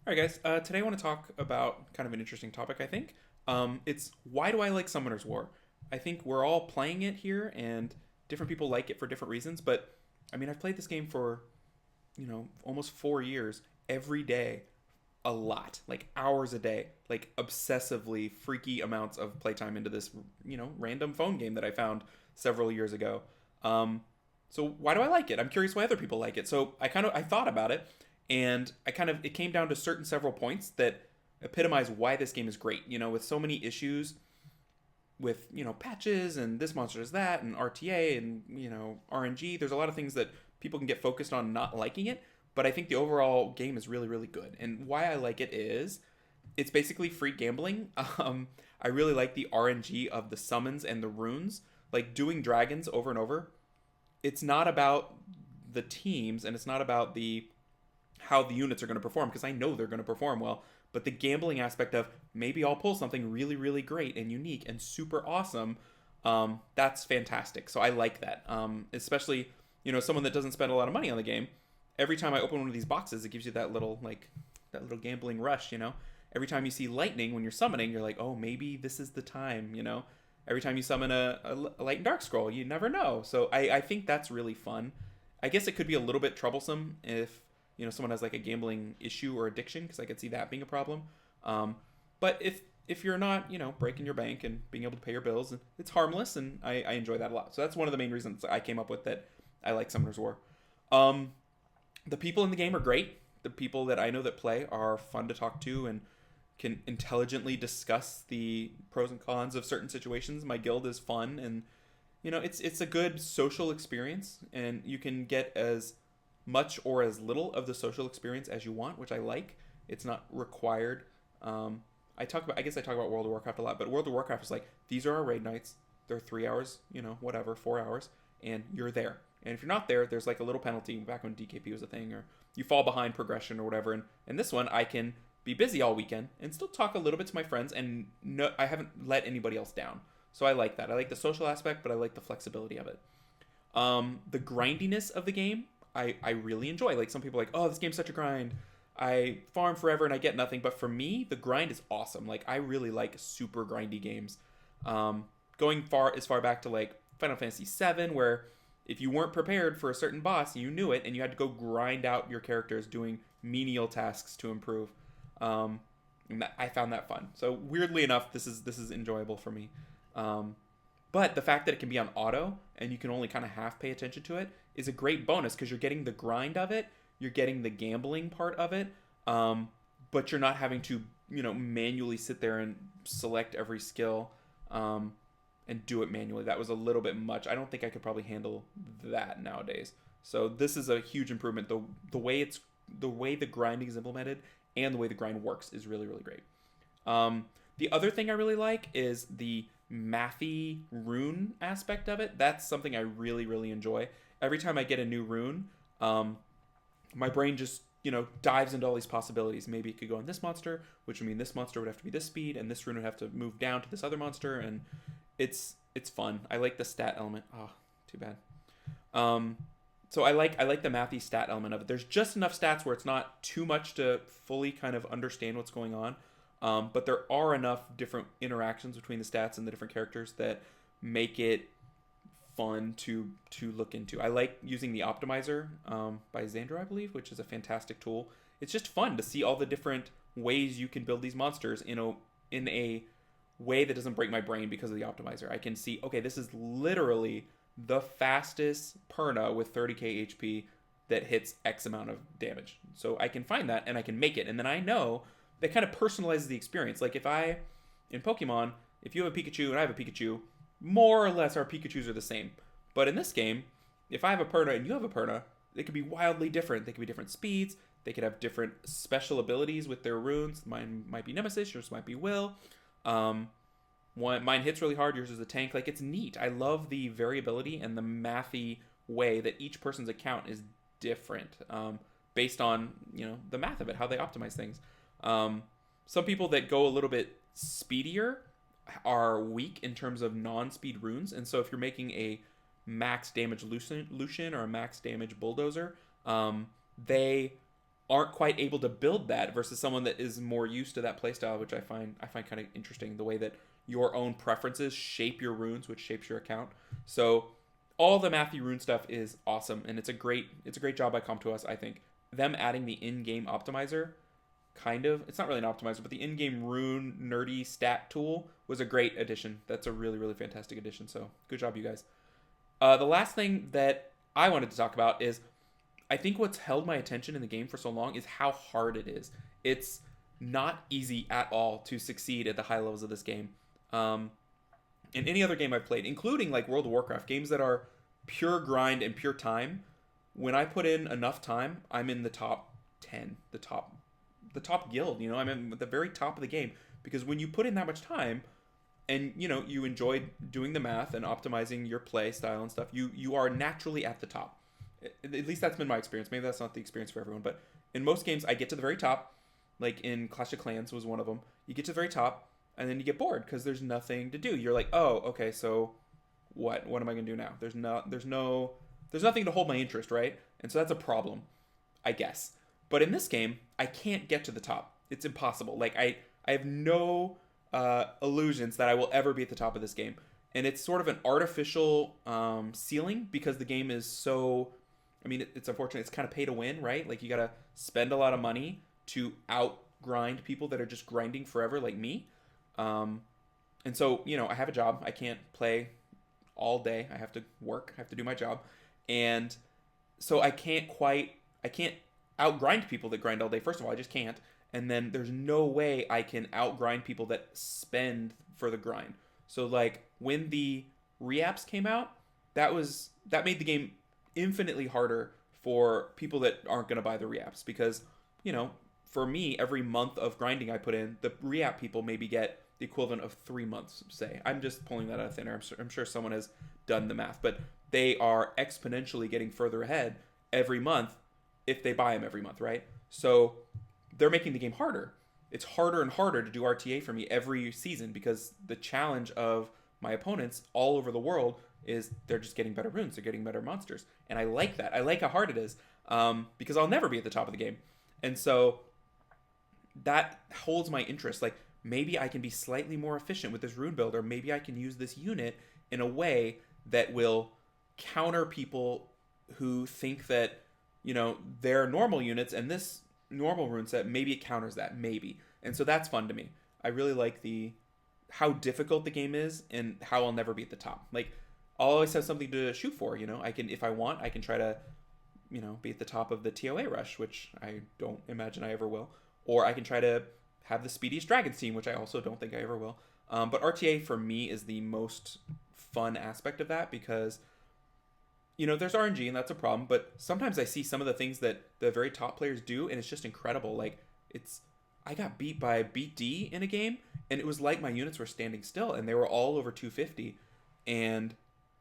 All right, guys. Today I want to talk about kind of an interesting topic, I think. It's why do I like Summoner's War? I think we're all playing it here, and different people like it for different reasons. But I mean, I've played this game for almost 4 years, every day, a lot, like hours a day, like obsessively freaky amounts of playtime into this random phone game that I found several years ago. Um, so why do I like it? I'm curious why other people like it. So I thought about it, and it came down to certain several points that epitomize why this game is great. With so many issues with patches and this monster is that and RTA and RNG. There's a lot of things that people can get focused on not liking it, but I think the overall game is really really good. And why I like it is it's basically free gambling. I really like the RNG of the summons and the runes, like doing dragons over and over. It's not about the teams and it's not about the how the units are going to perform because I know they're going to perform well. But the gambling aspect of maybe I'll pull something really, really great and unique and super awesome, that's fantastic. So I like that. Especially, someone that doesn't spend a lot of money on the game. Every time I open one of these boxes, it gives you that little gambling rush. Every time you see lightning when you're summoning, you're like, oh, maybe this is the time. Every time you summon a light and dark scroll, you never know. So I think that's really fun. I guess it could be a little bit troublesome if someone has like a gambling issue or addiction, because I could see that being a problem. But if you're not breaking your bank and being able to pay your bills, it's harmless, and I enjoy that a lot. So that's one of the main reasons I came up with that I like Summoner's War. Um, the people in the game are great. The people that I know that play are fun to talk to and can intelligently discuss the pros and cons of certain situations. My guild is fun, and it's a good social experience, and you can get as much or as little of the social experience as you want, which I like. It's not required. I guess I talk about World of Warcraft a lot, but World of Warcraft is like, these are our raid nights. They're 3 hours, whatever, 4 hours, and you're there. And if you're not there, there's like a little penalty back when DKP was a thing, or you fall behind progression or whatever. And in this one, I can be busy all weekend and still talk a little bit to my friends, and no, I haven't let anybody else down. So I like that. I like the social aspect, but I like the flexibility of it. The grindiness of the game, I really enjoy. Like, some people are like, oh, this game's such a grind. I farm forever and I get nothing. But for me, the grind is awesome. Like, I really like super grindy games. Going far back to like Final Fantasy VII, where if you weren't prepared for a certain boss, you knew it, and you had to go grind out your characters doing menial tasks to improve. Um, I found that fun. So weirdly enough, this is enjoyable for me. Um, but the fact that it can be on auto and you can only kind of half pay attention to it is a great bonus, because you're getting the grind of it, you're getting the gambling part of it, but you're not having to manually sit there and select every skill, um, and do it manually. That was a little bit much. I don't think I could probably handle that nowadays. So this is a huge improvement. The way the grinding is implemented and the way the grind works is really really great. The other thing I really like is the mathy rune aspect of it. That's something I really, really enjoy. Every time I get a new rune, my brain just, dives into all these possibilities. Maybe it could go on this monster, which would mean this monster would have to be this speed, and this rune would have to move down to this other monster, and it's fun. I like the stat element. Oh, too bad. Um, so I like the mathy stat element of it. There's just enough stats where it's not too much to fully kind of understand what's going on. But there are enough different interactions between the stats and the different characters that make it fun to look into. I like using the optimizer, by Xandra, I believe, which is a fantastic tool. It's just fun to see all the different ways you can build these monsters in a way that doesn't break my brain because of the optimizer. I can see, okay, this is literally the fastest Perna with 30k HP that hits X amount of damage. So I can find that and I can make it. And then I know that kind of personalizes the experience. Like, in Pokemon, if you have a Pikachu and I have a Pikachu, more or less our Pikachus are the same. But in this game, if I have a Perna and you have a Perna, they could be wildly different. They could be different speeds. They could have different special abilities with their runes. Mine might be Nemesis, yours might be Will. Um, mine hits really hard, yours is a tank. Like, it's neat. I love the variability and the mathy way that each person's account is different, based on the math of it, how they optimize things. Um, some people that go a little bit speedier are weak in terms of non-speed runes, and so if you're making a max damage Lucian or a max damage Bulldozer, they aren't quite able to build that versus someone that is more used to that playstyle, which I find kind of interesting, the way that your own preferences shape your runes, which shapes your account. So all the mathy rune stuff is awesome, and it's a great job by Com2uS, I think. Them adding the in-game optimizer, kind of, it's not really an optimizer, but the in-game rune nerdy stat tool was a great addition. That's a really, really fantastic addition. So good job, you guys. The last thing that I wanted to talk about is, I think what's held my attention in the game for so long is how hard it is. It's not easy at all to succeed at the high levels of this game. In any other game I've played, including like World of Warcraft, games that are pure grind and pure time, when I put in enough time, I'm in the top 10, the top guild, I'm in the very top of the game, because when you put in that much time and you enjoy doing the math and optimizing your play style and stuff, you are naturally at the top. At least that's been my experience. Maybe that's not the experience for everyone, but in most games I get to the very top. Like in Clash of Clans was one of them. You get to the very top and then you get bored because there's nothing to do. You're like, oh, okay, so what am I gonna do now? There's nothing to hold my interest, right? And so that's a problem, I guess. But in this game, I can't get to the top. It's impossible. Like I have no illusions that I will ever be at the top of this game, and it's sort of an artificial ceiling because the game is so. I mean, it's unfortunate. It's kind of pay to win, right? Like you gotta spend a lot of money to out grind people that are just grinding forever, like me. And so I have a job. I can't play all day. I have to work. I have to do my job, and so I can't outgrind people that grind all day. First of all, I just can't. And then there's no way I can outgrind people that spend for the grind. So like when the reapps came out, that made the game infinitely harder for people that aren't going to buy the reapps, because for me, every month of grinding I put in, the reapp people maybe get the equivalent of 3 months, say. I'm just pulling that out of thin air. I'm sure someone has done the math, but they are exponentially getting further ahead every month if they buy them every month, right? So they're making the game harder. It's harder and harder to do RTA for me every season, because the challenge of my opponents all over the world is they're just getting better runes, they're getting better monsters, and I like that. I like how hard it is, because I'll never be at the top of the game, and so that holds my interest. Like maybe I can be slightly more efficient with this rune build, or maybe I can use this unit in a way that will counter people who think that they're normal units, and this normal rune set, maybe it counters that, maybe. And so that's fun to me. I really like how difficult the game is and how I'll never be at the top. Like I'll always have something to shoot for. I can, if I want, I can try to be at the top of the TOA rush, which I don't imagine I ever will, or I can try to have the speediest dragons team, which I also don't think I ever will. But RTA for me is the most fun aspect of that, because there's RNG and that's a problem, but sometimes I see some of the things that the very top players do and it's just incredible. Like I got beat by Beat D in a game, and it was like my units were standing still and they were all over 250, and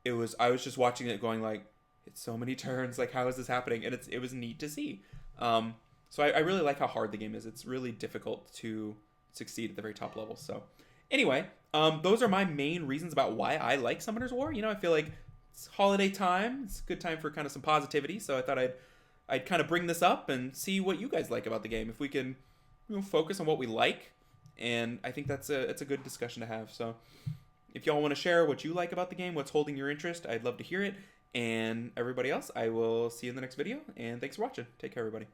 I was just watching it going like, it's so many turns, like how is this happening? And it was neat to see. So I really like how hard the game is. It's really difficult to succeed at the very top level. So anyway, those are my main reasons about why I like Summoner's War. I feel like it's holiday time. It's a good time for kind of some positivity. So I thought I'd kind of bring this up and see what you guys like about the game. If we can focus on what we like, and I think it's a good discussion to have. So if y'all want to share what you like about the game, what's holding your interest, I'd love to hear it. And everybody else, I will see you in the next video. And thanks for watching. Take care, everybody.